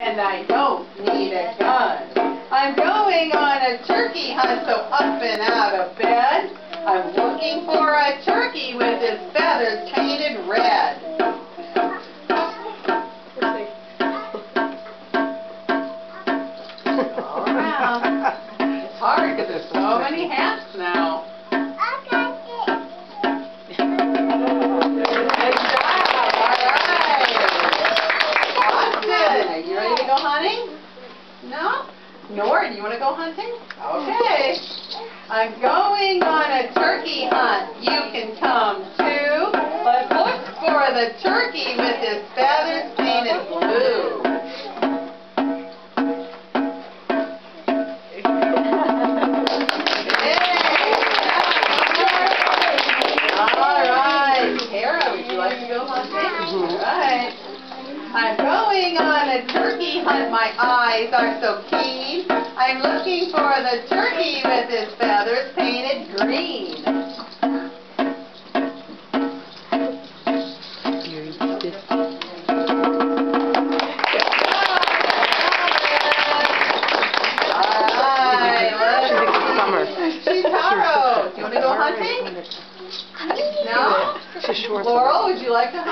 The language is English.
And I don't need a gun. I'm going on a turkey hunt, so up and out of bed. I'm looking for a turkey with his feathers painted red. All around. It's hard because there's so many hats now. Are you ready to go hunting? No? Nora, do you want to go hunting? Okay. I'm going on a turkey hunt. You can come too. Let's look for the turkey with his feathers painted blue. All right. Tara, would you like to go hunting? All right. I'm going on a turkey hunt, my eyes are so keen. I'm looking for the turkey with his feathers painted green. Chitaro, do you want to go hunting? No? Laurel, would you like to hunt?